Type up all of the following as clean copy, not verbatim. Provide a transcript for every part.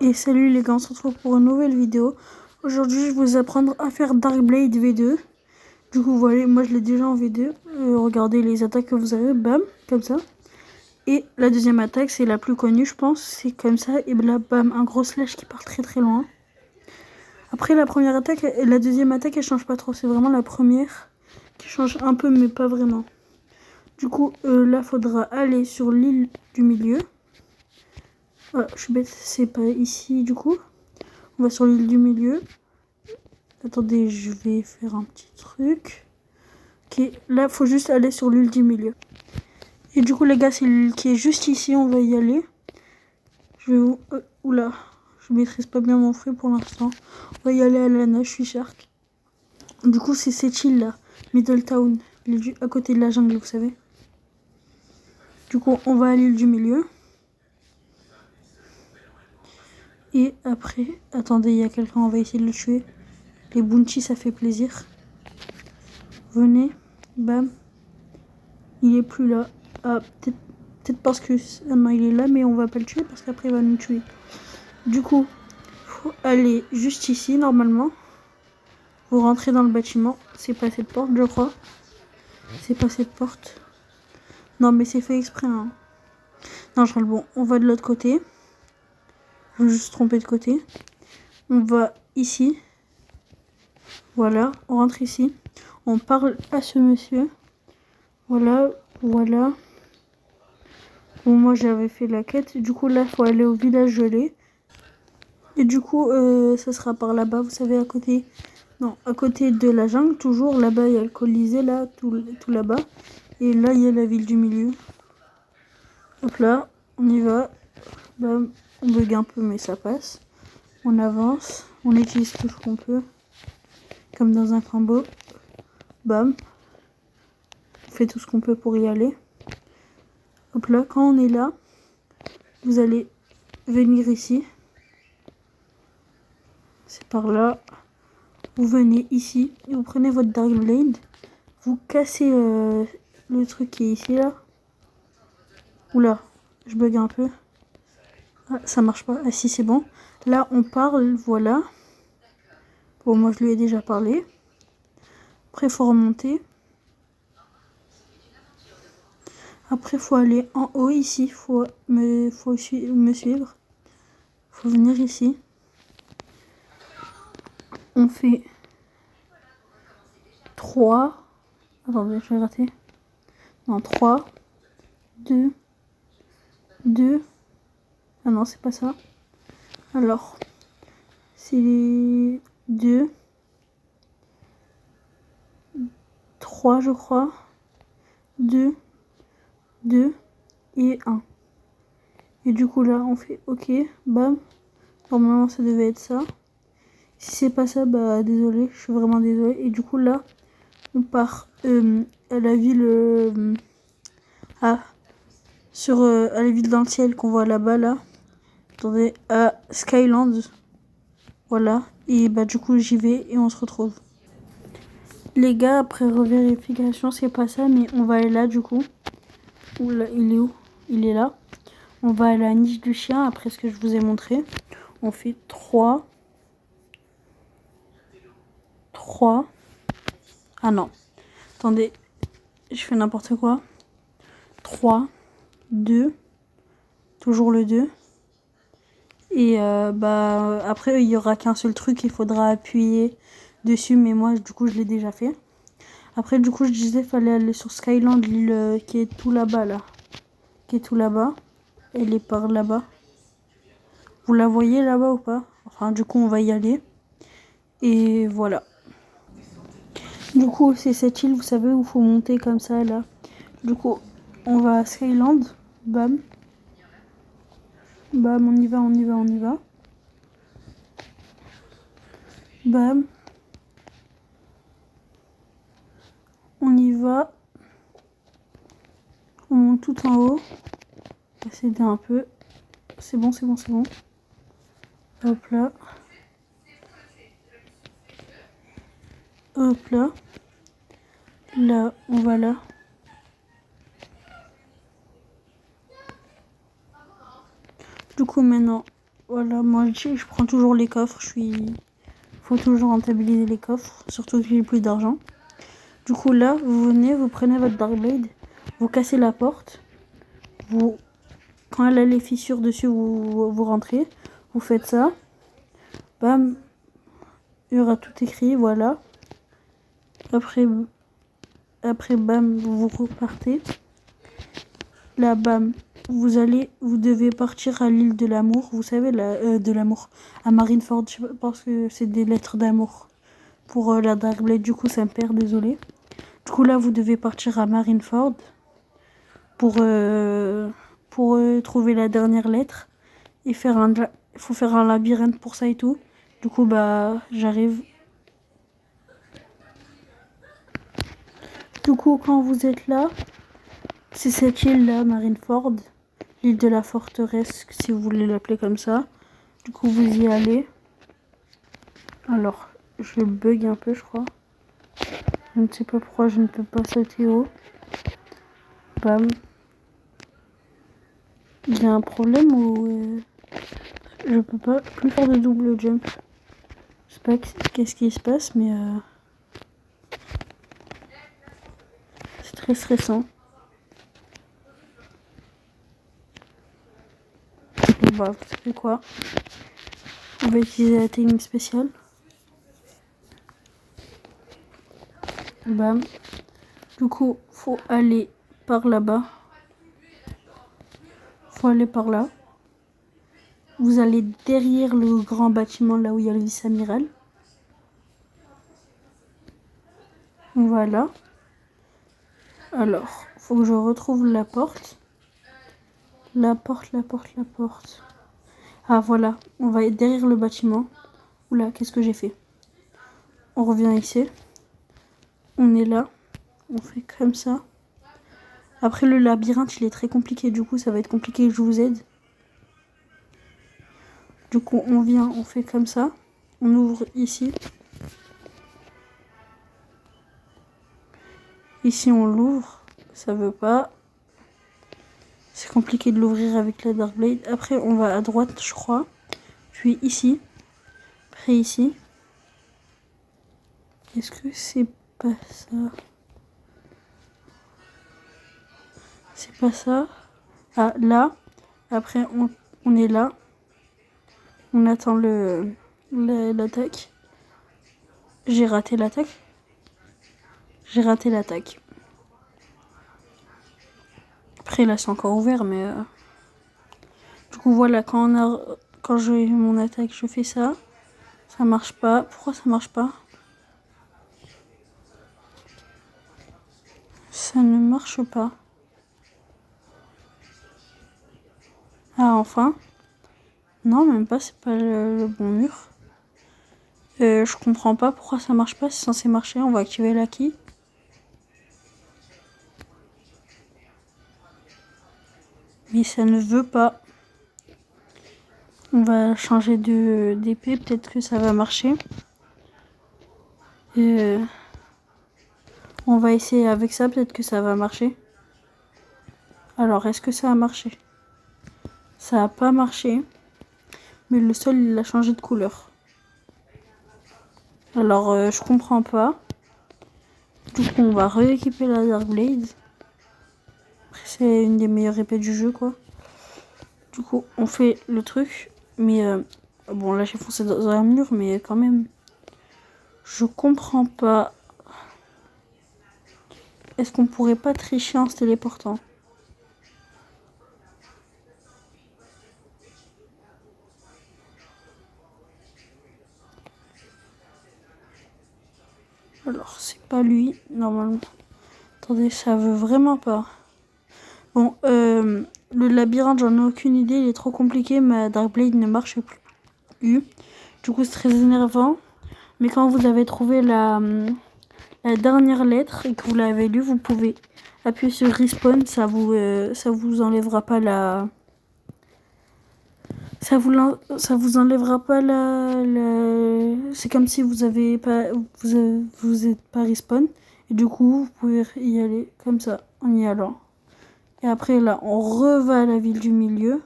Et salut les gars, on se retrouve pour une nouvelle vidéo. Aujourd'hui, je vais vous apprendre à faire Dark Blade V2. Du coup, voilà, moi je l'ai déjà en V2. Regardez les attaques que vous avez, bam, comme ça. Et la deuxième attaque, c'est la plus connue, je pense. C'est comme ça, et là, bam, un gros slash qui part très très loin. Après, la première attaque, la deuxième attaque, elle change pas trop. C'est vraiment la première qui change un peu, mais pas vraiment. Du coup, là, faudra aller sur l'île du milieu. Ah, je suis bête, c'est pas ici du coup. On va sur l'île du milieu. Attendez, je vais faire un petit truc. Ok, là, faut juste aller sur l'île du milieu. Et du coup, les gars, c'est l'île qui est juste ici. On va y aller. Je vais vous... oula, je maîtrise pas bien mon fruit pour l'instant. On va y aller à la nage, je suis shark. Du coup, c'est cette île-là, Middletown, à côté de la jungle, vous savez. Du coup, on va à l'île du milieu. Et après, attendez, il y a quelqu'un, on va essayer de le tuer. Les bounties, ça fait plaisir. Venez, bam. Il est plus là. Ah, peut-être parce que... Ah non, il est là, mais on va pas le tuer parce qu'après, il va nous tuer. Du coup, faut aller juste ici, normalement. Vous rentrez dans le bâtiment. C'est pas cette porte, je crois. C'est pas cette porte. Non, mais c'est fait exprès, hein. Non, je bon, on va de l'autre côté. Je vais juste tromper de côté. On va ici. Voilà, on rentre ici. On parle à ce monsieur. Voilà, voilà. Bon, moi j'avais fait la quête. Du coup, là, il faut aller au village gelé. Et du coup, ça sera par là-bas, vous savez, à côté. Non, à côté de la jungle, toujours. Là-bas, il y a le Colisée, là, tout là-bas. Et là, il y a la ville du milieu. Hop là, on y va. Bam, on bug un peu, mais ça passe. On avance. On utilise tout ce qu'on peut. Comme dans un combo. Bam. On fait tout ce qu'on peut pour y aller. Hop là, quand on est là, vous allez venir ici. C'est par là. Vous venez ici et vous prenez votre Dark Blade. Vous cassez le truc qui est ici là. Oula, je bug un peu. Ah, ça marche pas. Ah si, c'est bon. Là, on parle, voilà. Bon, moi je lui ai déjà parlé. Après, il faut remonter. Après, il faut aller en haut ici. Il faut me suivre. Il faut venir ici. On fait 3. Attendez, je vais rater. Non, 3, 2, 2. Ah non, c'est pas ça. Alors, c'est les 2, 3, je crois. 2, 2 et 1. Et du coup, là, on fait OK, bam. Normalement, ça devait être ça. Si c'est pas ça, bah désolé, je suis vraiment désolée. Et du coup, là, on part à la ville... à la ville dans le ciel qu'on voit là-bas, là. Attendez, à Skyland. Voilà. Et bah du coup, j'y vais et on se retrouve. Les gars, après revérification, c'est pas ça, mais on va aller là, du coup. Oula, il est où? Il est là. On va à la niche du chien, après ce que je vous ai montré. On fait 3. 3. Ah non. Attendez, je fais n'importe quoi. 3, 2. Toujours le 2. Et bah après, il y aura qu'un seul truc, il faudra appuyer dessus, mais moi, du coup, je l'ai déjà fait. Après, du coup, je disais, fallait aller sur Skyland, l'île qui est tout là-bas, là. Qui est tout là-bas. Elle est par là-bas. Vous la voyez là-bas ou pas? Enfin, du coup, on va y aller. Et voilà. Du coup, c'est cette île, vous savez, où il faut monter comme ça, là. Du coup, on va à Skyland. Bam. Bam, on y va, on y va, on y va. Bam. On y va. On monte tout en haut. On va s'aider un peu. C'est bon, c'est bon, c'est bon. Hop là. Hop là. Là, on va là. Du coup, maintenant, voilà, moi je prends toujours les coffres. Faut toujours rentabiliser les coffres, surtout que j'ai plus d'argent. Du coup là, vous venez, vous prenez votre Darkblade, vous cassez la porte, vous, quand elle a les fissures dessus, vous rentrez, vous faites ça, bam, il y aura tout écrit, voilà. Après bam, vous repartez. Là, bam, vous devez partir à l'île de l'amour, vous savez, de l'amour, à Marineford, je sais pas, parce que c'est des lettres d'amour pour la Darkblade, du coup ça me perd, désolé. Du coup là, vous devez partir à Marineford pour trouver la dernière lettre et faut faire un labyrinthe pour ça et tout. Du coup, bah, j'arrive. Du coup, quand vous êtes là, c'est cette île-là, Marineford, l'île de la forteresse, si vous voulez l'appeler comme ça. Du coup, vous y allez. Alors, je bug un peu, je crois. Je ne sais pas pourquoi je ne peux pas sauter haut. Bam. Il y a un problème où je peux pas plus faire de double jump. Je sais pas qu'est-ce qui se passe, mais c'est très stressant. Bon, bah, vous savez quoi? On va utiliser la technique spéciale. Bam. Du coup, faut aller par là-bas. Faut aller par là. Vous allez derrière le grand bâtiment, là où il y a le vice-amiral. Voilà. Alors, faut que je retrouve la porte. La porte. Ah, voilà. On va être derrière le bâtiment. Oula, qu'est-ce que j'ai fait? On revient ici. On est là. On fait comme ça. Après, le labyrinthe, il est très compliqué. Du coup, ça va être compliqué que je vous aide. Du coup, on vient, on fait comme ça. On ouvre ici. Ici, on l'ouvre. Ça veut pas. C'est compliqué de l'ouvrir avec la Darkblade. Après, on va à droite, je crois. Puis ici. Après, ici. Est-ce que c'est pas ça? C'est pas ça. Ah, là. Après, on est là. On attend l'attaque. J'ai raté l'attaque. J'ai raté l'attaque. Après, là, c'est encore ouvert, mais... Du coup, voilà, quand j'ai mon attaque, je fais ça. Ça marche pas. Pourquoi ça marche pas? Ça ne marche pas. Ah, enfin. Non, même pas, c'est pas le bon mur. Je comprends pas pourquoi ça marche pas, c'est censé marcher. On va activer la key. Mais ça ne veut pas. On va changer d'épée, peut-être que ça va marcher. On va essayer avec ça, peut-être que ça va marcher. Alors, est-ce que ça a marché? Ça a pas marché. Mais le sol, il a changé de couleur. Alors, je comprends pas. Du coup, on va rééquiper la Darkblade. Après, c'est une des meilleures épées du jeu, quoi. Du coup, on fait le truc. Mais bon, là, j'ai foncé dans un mur, mais quand même. Je comprends pas. Est-ce qu'on pourrait pas tricher en se téléportant? Alors, c'est pas lui, normalement. Attendez, ça veut vraiment pas. Bon, le labyrinthe, j'en ai aucune idée. Il est trop compliqué. Ma Darkblade ne marche plus. Du coup, c'est très énervant. Mais quand vous avez trouvé la dernière lettre et que vous l'avez lue, vous pouvez appuyer sur Respawn. Ça vous enlèvera pas la... Ça vous enlèvera pas C'est comme si vous avez pas... Vous êtes pas Respawn. Et du coup, vous pouvez y aller comme ça, en y allant. Et après, là, on reva à la ville du milieu.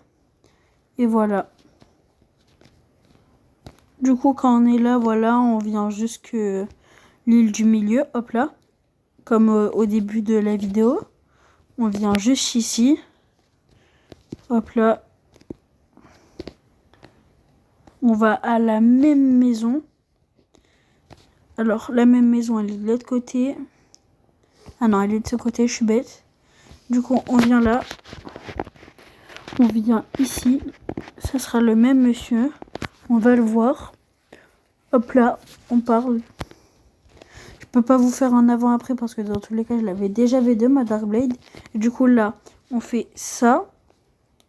Et voilà. Du coup, quand on est là, voilà, on vient jusque l'île du milieu, hop là, comme au début de la vidéo. On vient juste ici, hop là. On va à la même maison. Alors, la même maison, elle est de l'autre côté. Ah non, elle est de ce côté, je suis bête. Du coup, on vient là. On vient ici. Ça sera le même monsieur. On va le voir. Hop là, on parle. Je peux pas vous faire un avant-après parce que dans tous les cas, je l'avais déjà V2, ma Darkblade. Et du coup, là, on fait ça.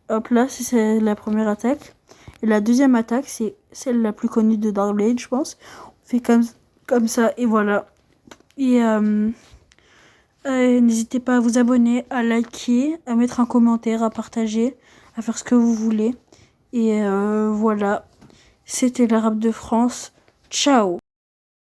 Hop là, c'est la première attaque. Et la deuxième attaque, c'est celle la plus connue de Darkblade, je pense. On fait comme ça, et voilà. Et n'hésitez pas à vous abonner, à liker, à mettre un commentaire, à partager, à faire ce que vous voulez. Et voilà, c'était l'Arabe de France. Ciao!